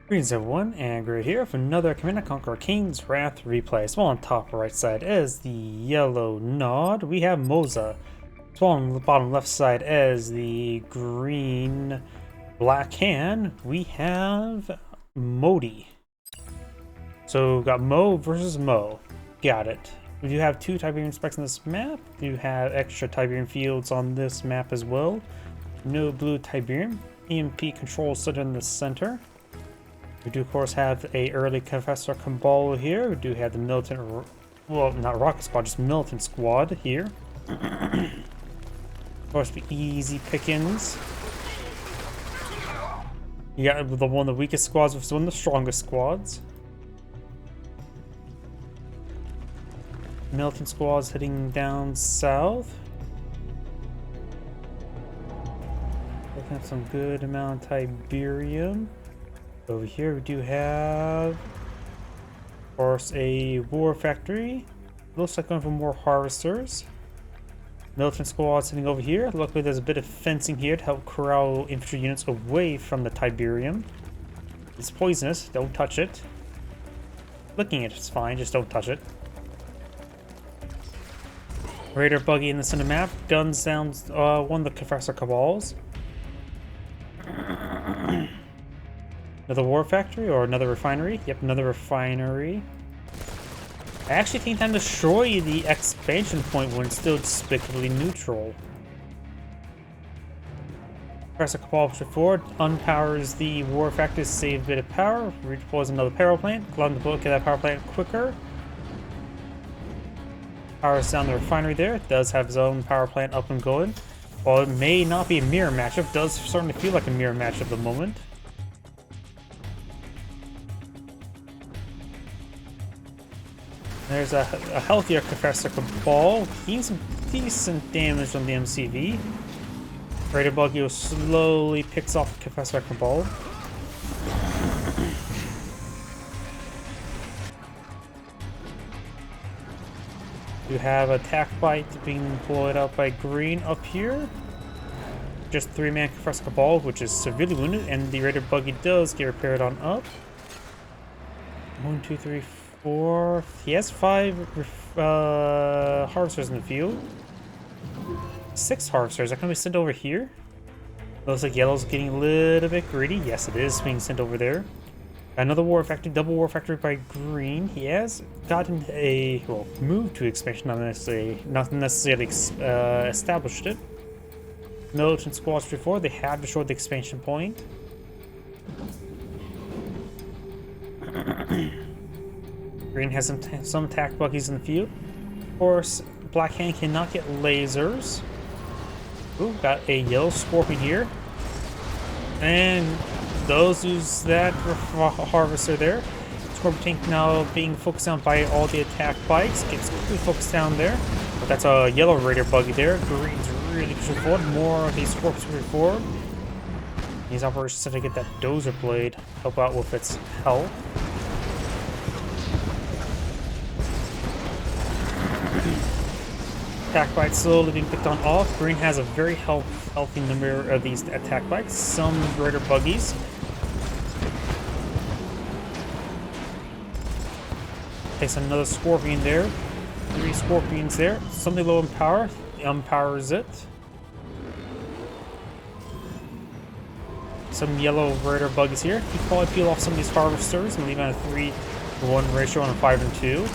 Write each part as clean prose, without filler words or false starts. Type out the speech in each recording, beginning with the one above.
Greetings everyone, and we're here with another Command & Conquer Kane's Wrath replay. So on top right side is the yellow nod, we have Mozah. So on the bottom left side is the green black hand, we have Moodii. So got Mo versus Mo. Got it. We do have two Tiberian specs on this map. We do have extra Tiberian fields on this map as well. No blue Tiberian. EMP control set in the center. We do, of course, have a early Confessor Cabal here. We do have the militant, well, not Rocket Squad, just militant squad here. Of course, the easy pickings. You got one of the weakest squads versus one of the strongest squads. Militant squads heading down south. Looking at some good amount of Tiberium. Over here we do have, of course, a war factory. Looks like going for more harvesters. Militant squad sitting over here. Luckily there's a bit of fencing here to help corral infantry units away from the Tiberium. It's poisonous, don't touch it. Looking at it's fine, just don't touch it. Raider buggy in the center map, guns down one of the Confessor Cabals. Another war factory or another refinery? Yep, another refinery. I actually think time to destroy the expansion point when it's still despicably neutral. Confessor Cabal before unpowers the war factory to save a bit of power. Redeploys another power plant. Glad to get that power plant quicker. Powers down the refinery there. It does have its own power plant up and going. While it may not be a mirror matchup, it does certainly feel like a mirror match at the moment. There's a healthier Confessor Cabal. Getting some decent damage on the MCV. Raider Buggy slowly picks off the Confessor Cabal. You have Attack Bite being deployed out by green up here. Just 3-man Confessor Cabal, which is severely wounded, and the Raider Buggy does get repaired on up. 1, 2, 3, 4. He has 5 harvesters in the field. 6 harvesters. That can be sent over here. Looks like yellow's getting a little bit greedy. Yes, it is being sent over there. Another war factory, double war factory by green. He has gotten a, well, moved to expansion, not necessarily established it. Militant squads before, they have destroyed the expansion point. Green has some attack buggies in the field. Of course, Black Hand cannot get lasers. Ooh, got a yellow scorpion here. And those use that harvester there. Scorpion tank now being focused on by all the attack bikes. Gets quickly focused down there. But that's a yellow raider buggy there. Green's really pushing forward. More of these scorpions moving forward. These operations tend to get that dozer blade, help out with its health. Attack bikes slowly being picked on off. Green has a very healthy number of these attack bikes. Some raider buggies. Takes another scorpion there. 3 scorpions there. Something low in power. Unpowers it. Some yellow raider buggies here. You can probably peel off some of these harvesters and leave on a 3-to-1 ratio on a 5 and 2.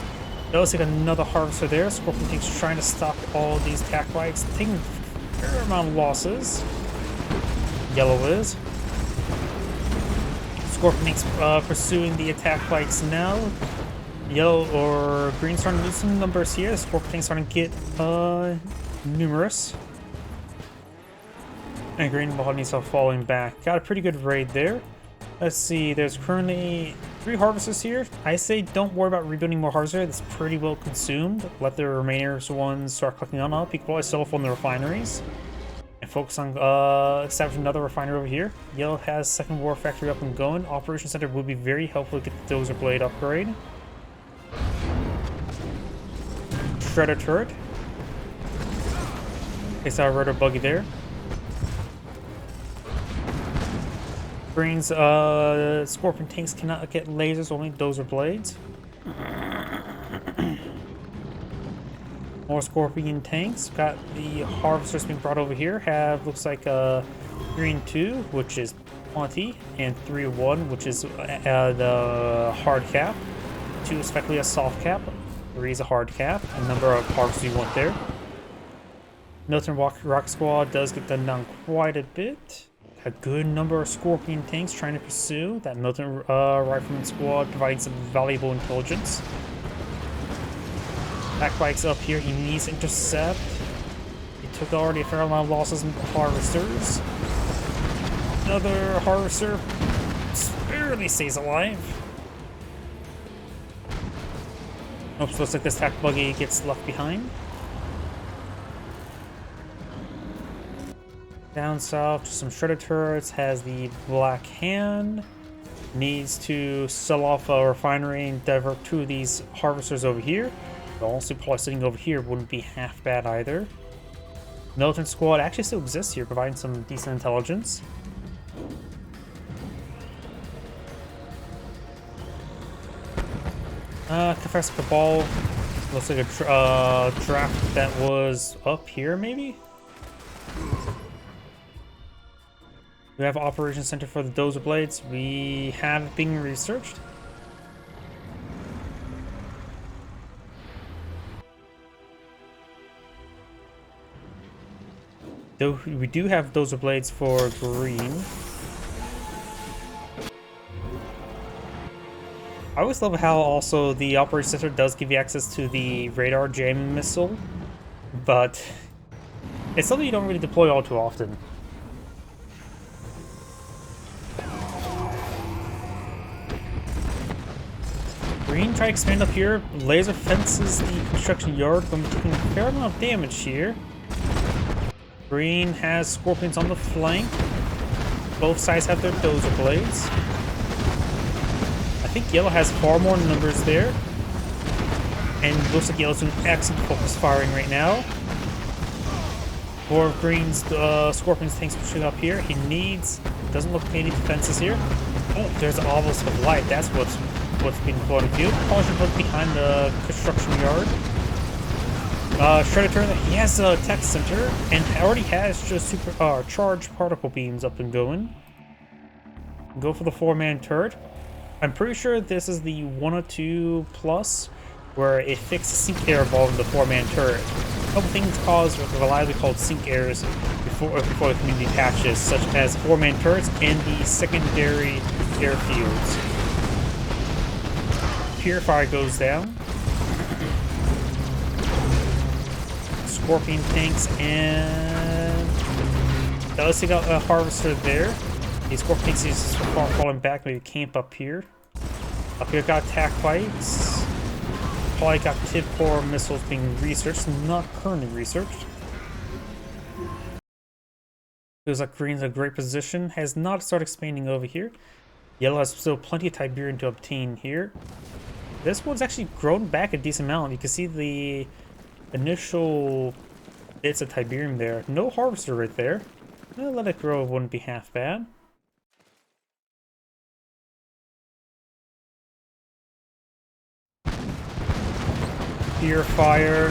It looks like another harvester there. Scorpion Tank's trying to stop all these attack bikes, taking a fair amount of losses. Yellow is. Scorpion Tank's pursuing the attack bikes now. Yellow or green starting to lose some numbers here. Scorpion Tank's starting to get numerous. And green behind himself falling back. Got a pretty good raid there. Let's see, there's currently 3 harvesters here. I say don't worry about rebuilding more harvesters. It's pretty well consumed. Let the remaining ones start collecting on up. You can probably sell off on the refineries. And focus on establishing another refinery over here. Yellow has 2nd war factory up and going. Operations Center will be very helpful to get the dozer blade upgrade. Shredder turret. It's our raider buggy there. Green's Scorpion tanks cannot get lasers, only dozer blades. More Scorpion tanks. Got the Harvesters being brought over here. Have, looks like, Green 2, which is plenty, and 3-1, which is the hard cap. 2 is effectively a soft cap. 3 is a hard cap. A number of Harvesters you want there. Milton Rock Squad does get done down quite a bit. A good number of Scorpion tanks trying to pursue. That Milton Rifleman Squad providing some valuable intelligence. Back bikes up here, he needs to intercept. He took already a fair amount of losses in Harvesters. Another Harvester barely stays alive. Oops, looks like this attack buggy gets left behind. Down south, some shredded turrets, has the Black Hand. Needs to sell off a refinery and divert 2 of these Harvesters over here. The also probably sitting over here wouldn't be half bad either. Militant Squad actually still exists here, providing some decent intelligence. Confess Cabal looks like a draft that was up here, maybe? We have Operations Center for the Dozer Blades. We have it being researched. Though we do have Dozer Blades for green. I always love how also the Operations Center does give you access to the radar jamming missile, but it's something you don't really deploy all too often. Green try to expand up here, laser fences the construction yard, but I'm taking a fair amount of damage here. Green has Scorpions on the flank. Both sides have their Dozer Blades. I think Yellow has far more numbers there. And looks like Yellow's doing excellent focus firing right now. Four of Green's Scorpions tanks pushing up here. He needs... doesn't look like any defenses here. Oh, there's an obelisk of light. That's what's being flown in field. Probably should look behind the construction yard. Shredder turn. He has a tech center and already has just super charged particle beams up and going. Go for the 4-man turret. I'm pretty sure this is the 102 plus, where it fixes sink air involved in the 4-man turret. A couple things cause what reliably called sink errors before the community patches, such as 4-man turrets and the secondary airfields. Purifier goes down. Scorpion tanks and does take out a Harvester there. The Scorpion tanks is falling back, maybe camp up here. Up here got attack bikes. Probably got tip core missiles being researched, not currently researched. Feels like Green's in a great position. Has not started expanding over here. Yellow has still plenty of Tiberium to obtain here. This one's actually grown back a decent amount. You can see the initial bits of Tiberium there. No Harvester right there. Let it grow, wouldn't be half bad. Purifier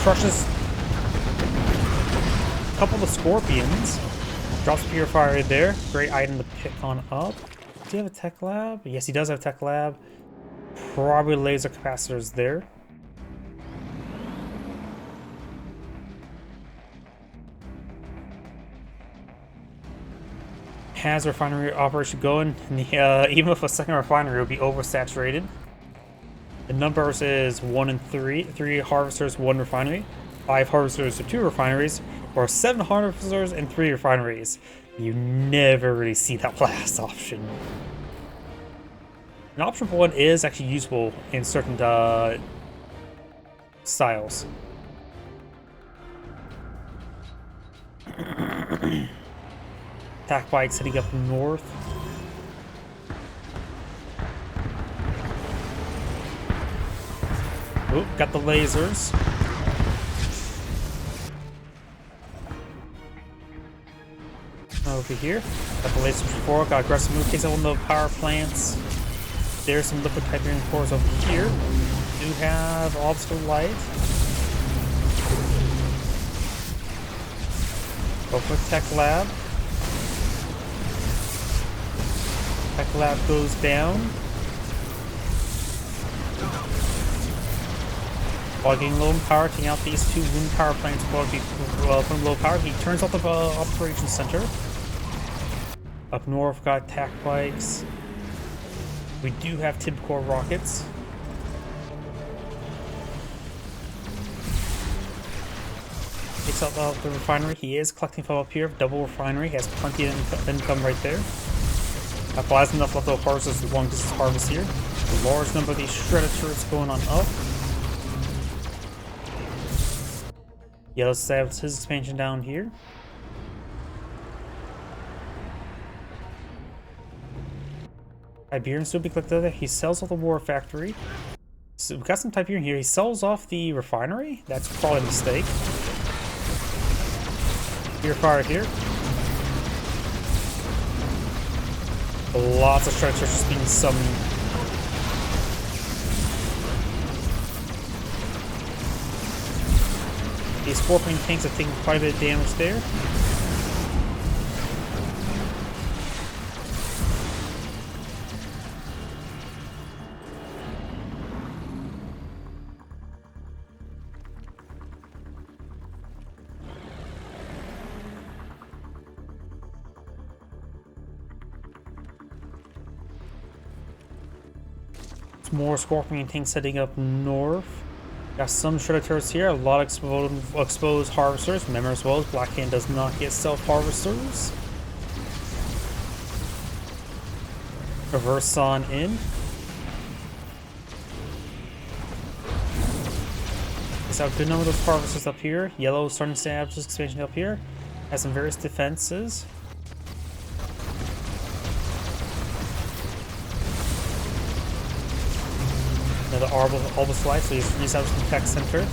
crushes a couple of Scorpions. Drops Purifier there. Great item to pick on up. Does he have a tech lab? Yes, he does have a tech lab. Probably laser capacitors there. Has refinery operation going. And even with a second refinery, it would be oversaturated. The numbers is 1 and 3. 3 Harvesters, 1 refinery. 5 Harvesters, 2 refineries. Or 7 Harvesters and 3 refineries. You never really see that last option. And option 1 is actually useful in certain styles. Attack bikes heading up north. Oh, got the lasers. over here. Got the lasers before, got aggressive move, takes out one of the power plants. There's some liquid Hyperion cores over here. Do have obstacle light. Go for Tech Lab. Tech Lab goes down. While getting low in power, taking out these two wind power plants while from low power. He turns off the operations center. Up north, got attack bikes. We do have Tib Core rockets. Takes out the refinery. He is collecting from up here. Double refinery. He has plenty of income right there. Applies enough leftover harvests as long distance harvest here. A large number of these shredder turrets going on up. Yellow saves his expansion down here. Iberian still be collected there. He sells off the war factory. So we've got some Iberian here. He sells off the refinery. That's probably a mistake. Pure fire here. Lots of shredder turrets just being summoned. These Scorpion tanks are taking quite a bit of damage there. More Scorpion tanks heading up north. Got some shredder turrets here, a lot of exposed harvesters. Remember as well as Black Hand does not get self-harvesters. Reverse on in. So a good number of those harvesters up here. Yellow starting to establish this expansion up here. Has some various defenses. Another Albus Light, so he's reestablished the tech center.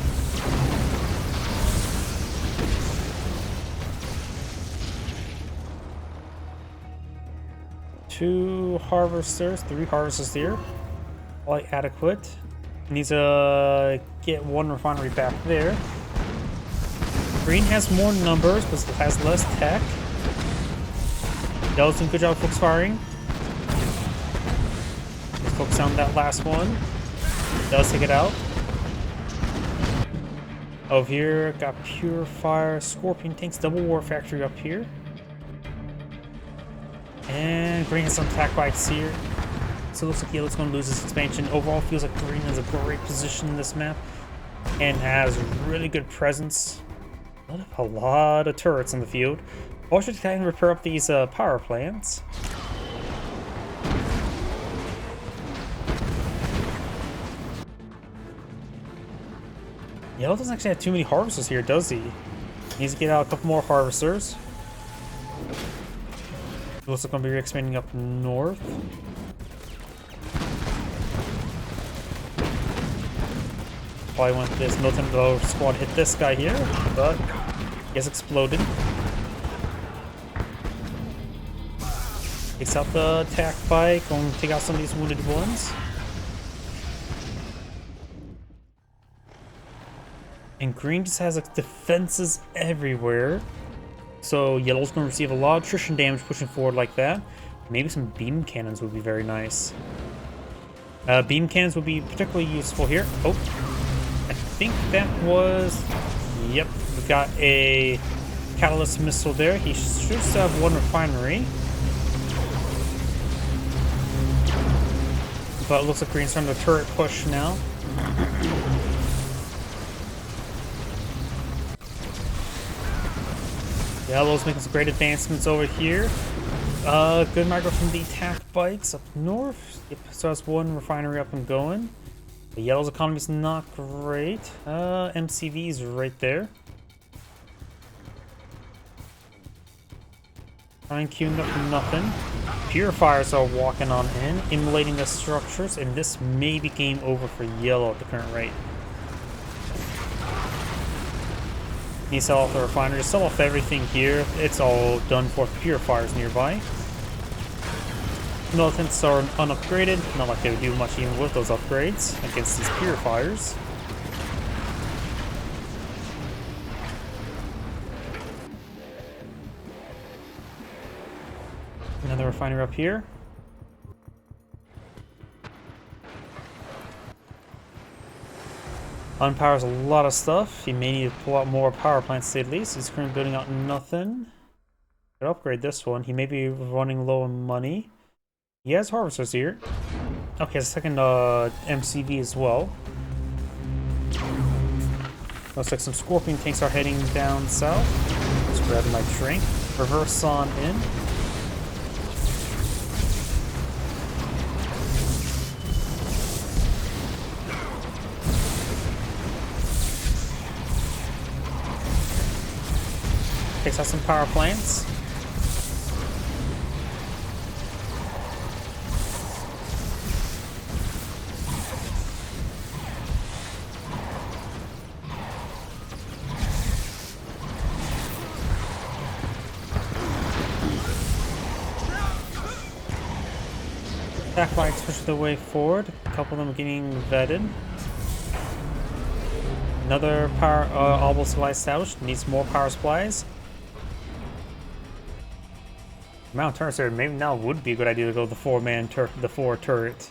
Three harvesters here. All adequate. Needs to get one refinery back there. Green has more numbers, but still has less tech. Yellow's doing a good job of focus firing. Let's focus on that last one. Does take it out. Over here, got Purifier, Scorpion tanks, double war factory up here. And Green has some attack bikes here. So it looks like Yellow's going to lose this expansion. Overall, feels like Green has a great position in this map and has really good presence. A lot of turrets in the field. Also, to kind of repair up these power plants. Yellow doesn't actually have too many harvesters here, does he? He needs to get out a couple more harvesters. Looks like going to be expanding up north. Probably want this militant squad hit this guy here, but he has exploded. Takes out the attack bike, going to take out some of these wounded ones. And Green just has like, defenses everywhere. So Yellow's going to receive a lot of attrition damage pushing forward like that. Maybe some beam cannons would be very nice. Beam cannons would be particularly useful here. Oh, I think that was... Yep, we got a catalyst missile there. He should still have one refinery. But it looks like Green's starting the turret push now. Yellow's making some great advancements over here. Good micro from the attack bikes up north. Yep, so that's one refinery up and going. The Yellow's economy is not great. MCV's right there. Trying queuing up for nothing. Purifiers are walking on in, immolating the structures, and this may be game over for Yellow at the current rate. Need to sell off the refinery, sell off everything here. It's all done for purifiers nearby. Militants are unupgraded, not like they would do much even with those upgrades against these purifiers. Another refinery up here. Unpowers a lot of stuff. He may need to pull out more power plants at least. He's currently building out nothing. Could upgrade this one. He may be running low on money. He has harvesters here. Okay, a second MCV as well. Looks like some scorpion tanks are heading down south. Just grabbing my drink. Reverse on in. Takes out some power plants. Attack flags push the way forward. A couple of them getting vetted. Another power orbital supply established. Needs more power supplies. Mount turrets here. Maybe now would be a good idea to go the four turret.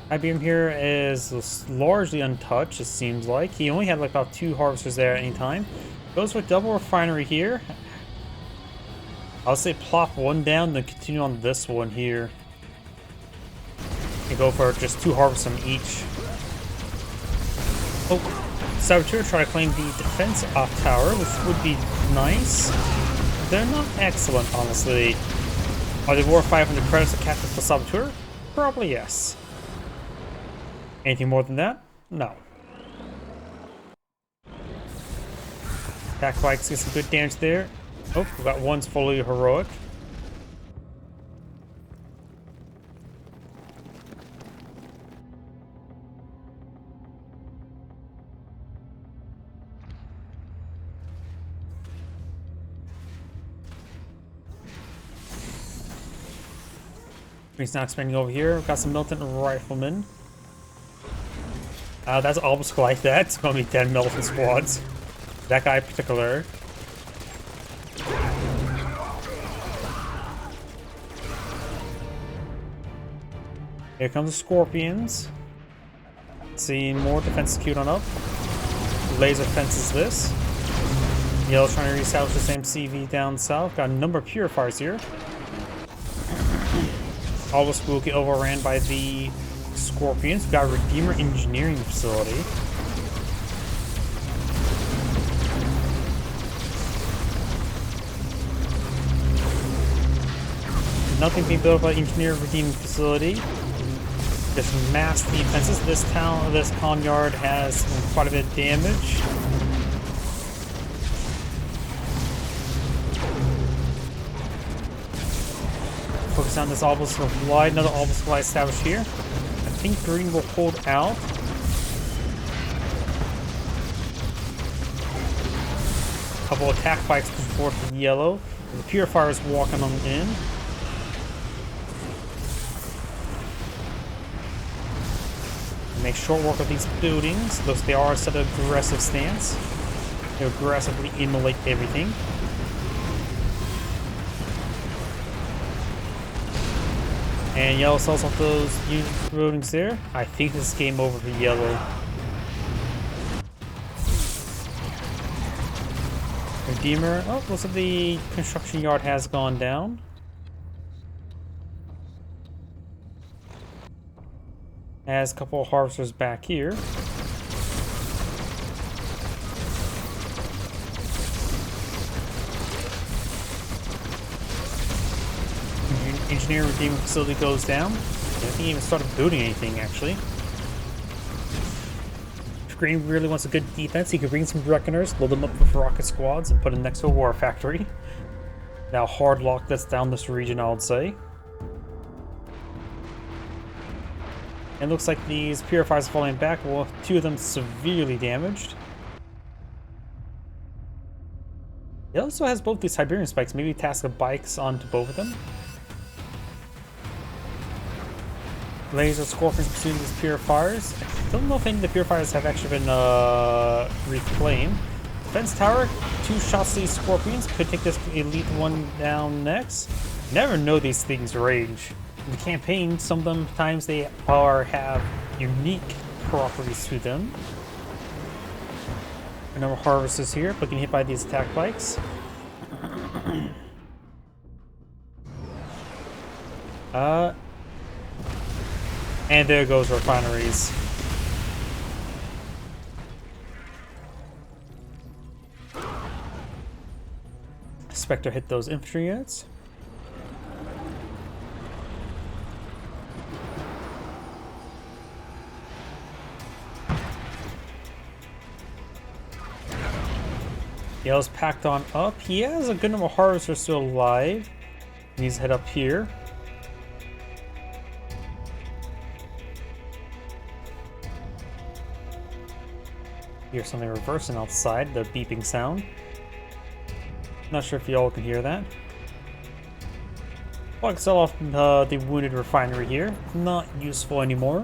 IBM here is largely untouched. It seems like he only had like about 2 harvesters there at any time. Goes for double refinery here. I'll say plop one down, then continue on this one here. And go for just 2 harvests on each. Oh. Saboteur try to claim the defense off tower, which would be nice. They're not excellent, honestly. Are they worth 500 credits to capture the Saboteur? Probably yes. Anything more than that? No. Attack bikes get some good damage there. Oh, we got one's fully heroic. He's now expanding over here. We've got some militant riflemen. That's almost like that. It's going to be 10 militant squads. That guy in particular. Here comes the scorpions. See more defenses queued on up. Laser fences this. Yellow's trying to reestablish the same CV down south. Got a number of purifiers here. All the school get overran by the scorpions. We've got a Redeemer engineering facility. Nothing being built by engineer redeeming facility. Just mass defenses. This con yard has quite a bit of damage. Focus on this orbital supply. Another orbital supply established here. I think green will hold out. A couple attack bikes push forward for yellow. The purifier is walking on in. Make short work of these buildings. Looks they are set an aggressive stance. They aggressively immolate everything. And yellow sells off those buildings there. I think this is game over for yellow. Redeemer. Oh, looks like the construction yard has gone down. Has a couple of harvesters back here. Engineer redeeming facility goes down. I think he even started building anything actually. If Green really wants a good defense, he could bring some Reckoners, load them up with rocket squads, and put them next to a war factory. Now hard lock that's down this region, I would say. It looks like these purifiers are falling back, well, 2 of them severely damaged. It also has both these Siberian spikes, maybe task of bikes onto both of them. Laser scorpions pursuing these purifiers. I don't know if any of the purifiers have actually been reclaimed. Defense tower, 2 shots to these scorpions. Could take this elite one down next. Never know these things' range. In the campaign, sometimes they have unique properties to them. A number of harvesters here, but getting hit by these attack bikes. And there goes refineries. Spectre hit those infantry units. Yell's packed on up. He has a good number of harvesters still alive. He needs to head up here. Hear something reversing outside, the beeping sound. Not sure if y'all can hear that. Well, I can sell off the wounded refinery here. Not useful anymore.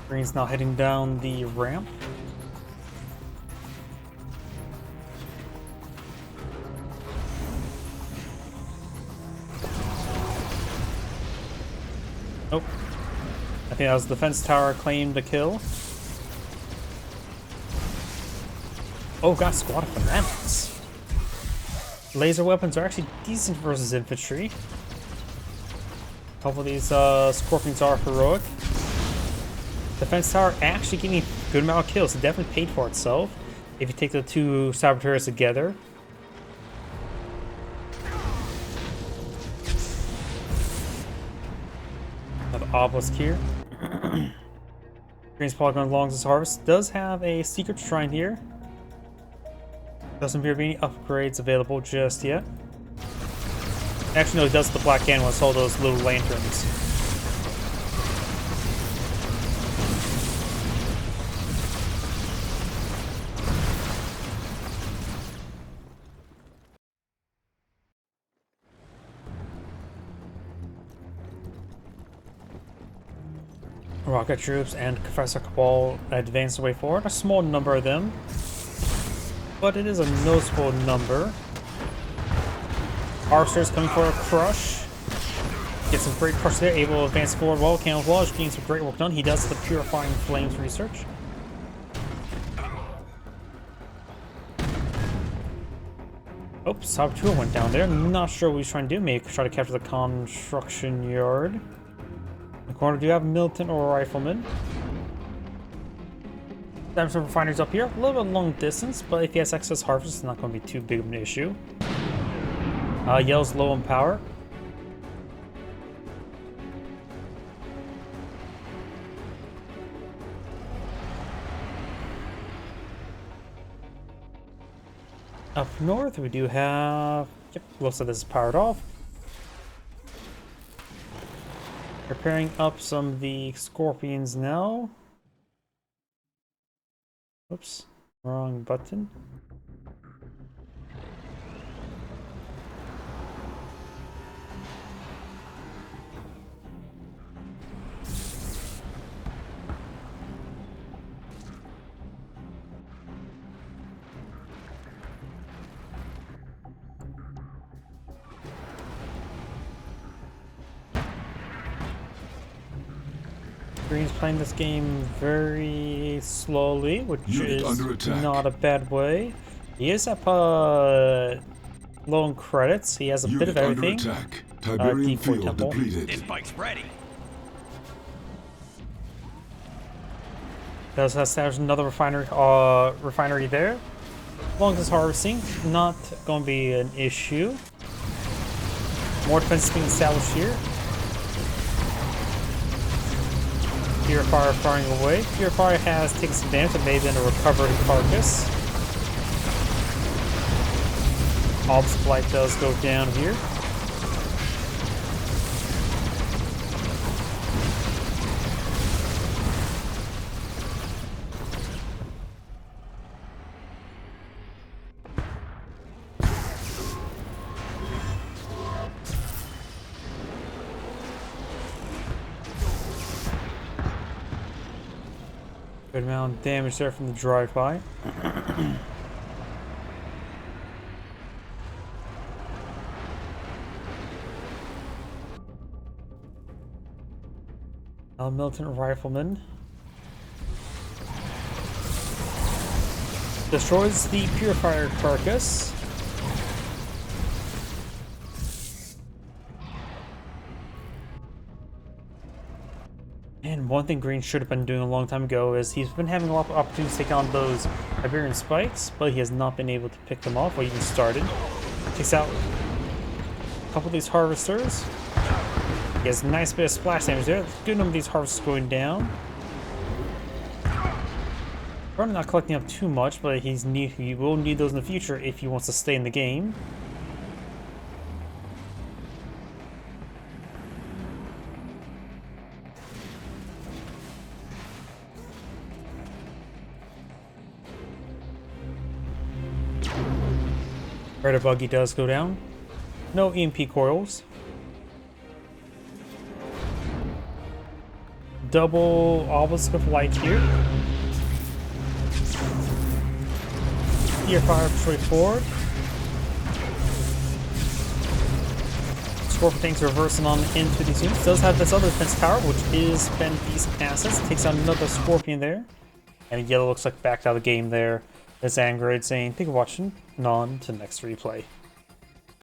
Green's now heading down the ramp. Nope. I think that was the defense tower claimed a kill. Oh, got squad of fanatics. Laser weapons are actually decent versus infantry. A couple of these scorpions are heroic. Defense tower actually getting a good amount of kills. It definitely paid for itself if you take the 2 saboteurs together. Another obelisk here. Green's polygon along this harvest does have a secret shrine here. Doesn't appear to be any upgrades available just yet. Actually, no, it does the black cannon with all those little lanterns. Rocket troops and Professor Cabal advance their way forward. A small number of them, but it is a noticeable number. Harvesters coming for a crush. Get some great crush there, able to advance forward well. Camouflage getting some great work done. He does the Purifying Flames research. Oops, Saboteur went down there. Not sure what he's trying to do. Maybe try to capture the construction yard. In the corner, do you have militant or rifleman? Damage some refineries up here. A little bit long distance, but if he has excess harvest, it's not going to be too big of an issue. Yell's low on power. Up north, we do have... Yep, looks like this is powered off. Preparing up some of the scorpions now. Oops, wrong button. Green's playing this game very slowly, which is not a bad way. He is up low on credits. He has a bit of everything. Decoy temple. This bike's ready. Does establish another refinery there. As long as it's harvesting, not going to be an issue. More defense being established here. Purifier firing away. Purifier has taken some damage and made in a recovered carcass. All supply does go down here. Good amount of damage there from the drive-by. Militant Rifleman. Destroys the Purifier Carcass. And one thing Green should have been doing a long time ago is he's been having a lot of opportunities to take on those Iberian Spikes, but he has not been able to pick them off or even started. Takes out a couple of these Harvesters. He has a nice bit of splash damage there. Good number of these Harvesters going down. Probably not collecting up too much, but he will need those in the future if he wants to stay in the game. Raider Buggy does go down. No EMP coils. Double Obelisk of Light here. Fire straight forward. Scorpion tanks reversing on into these units. Does have this other defense tower, which is spend these assets. Takes out another Scorpion there. And Yellow looks like backed out of the game there. This Angrid saying, thank you for watching, and on to the next replay.